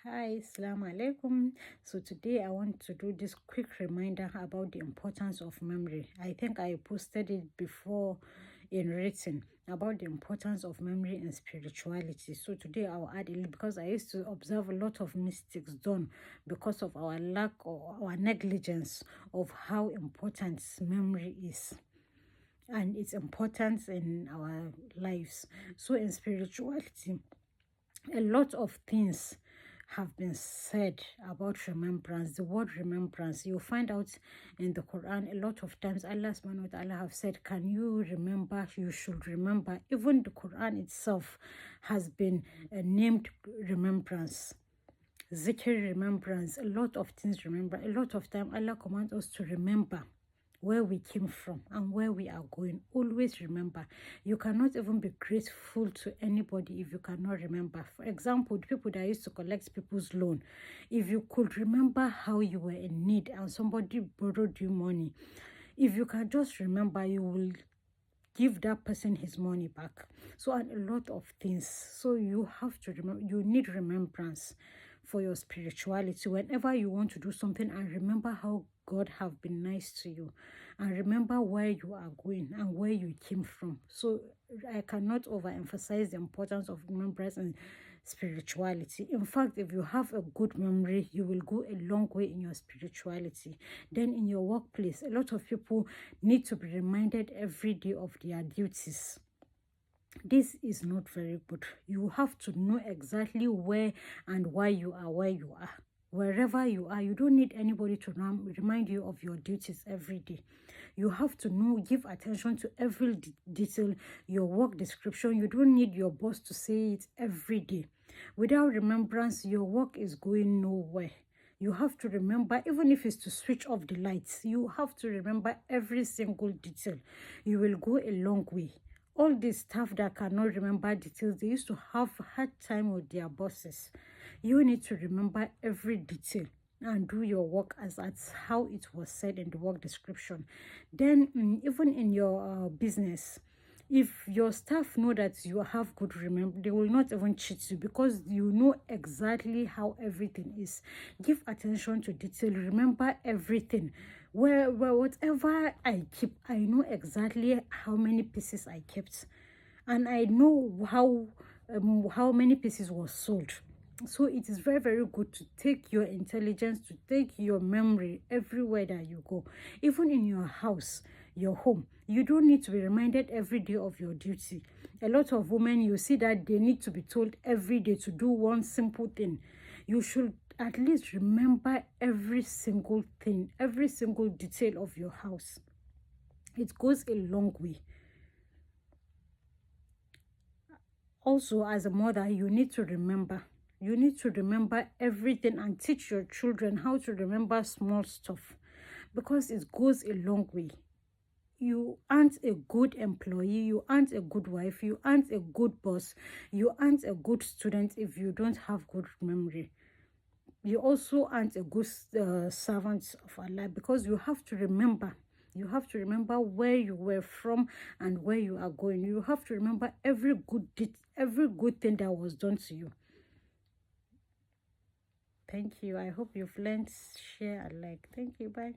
Hi, Assalamu alaikum. So today I want to do this quick reminder about the importance of memory. I think I posted it before in written about the importance of memory and spirituality. So today I'll add a little because I used to observe a lot of mistakes done because of our lack or our negligence of how important memory is and its importance in our lives. So in spirituality, a lot of things have been said about remembrance. The word remembrance, you'll find out in the Quran a lot of times Allah subhanahu wa ta'ala have said, can you remember? You should remember. Even the Quran itself has been named remembrance. Zikr, remembrance, a lot of things remember. A lot of time Allah commands us to remember where we came from and where we are going. Always remember. You cannot even be grateful to anybody if you cannot remember. For example, the people that used to collect people's loan, if you could remember how you were in need and somebody borrowed you money, if you can just remember, you will give that person his money back. So, and a lot of things. So you have to remember, you need remembrance for your spirituality whenever you want to do something, and remember how God have been nice to you, and remember where you are going and where you came from. So I cannot overemphasize the importance of remembrance and spirituality. In fact, if you have a good memory, you will go a long way in your spirituality. Then in your workplace, a lot of people need to be reminded every day of their duties. This is not very good. You have to know exactly where and why you are where you are. Wherever you are, you don't need anybody to remind you of your duties every day. You have to know, give attention to every detail, your work description. You don't need your boss to say it every day. Without remembrance, your work is going nowhere. You have to remember, even if it's to switch off the lights, you have to remember every single detail. You will go a long way. All the staff that cannot remember details, they used to have hard time with their bosses. You need to remember every detail and do your work as how it was said in the work description. Then even in your business, if your staff know that you have good remember, they will not even cheat you because you know exactly how everything is. Give attention to detail. Remember everything. Where whatever I keep, I know exactly how many pieces I kept, and I know how many pieces was sold. So it is very, very good to take your intelligence, to take your memory everywhere that you go. Even in your house, your home, you don't need to be reminded every day of your duty. A lot of women, you see that they need to be told every day to do one simple thing. You should at least remember every single thing, every single detail of your house. It goes a long way. Also, as a mother, you need to remember. You need to remember everything and teach your children how to remember small stuff because it goes a long way. You aren't a good employee, you aren't a good wife, you aren't a good boss, you aren't a good student if you don't have good memory. You also aren't a good servant of Allah because you have to remember. You have to remember where you were from and where you are going. You have to remember every good thing that was done to you. Thank you. I hope you've learned, share, and like. Thank you. Bye.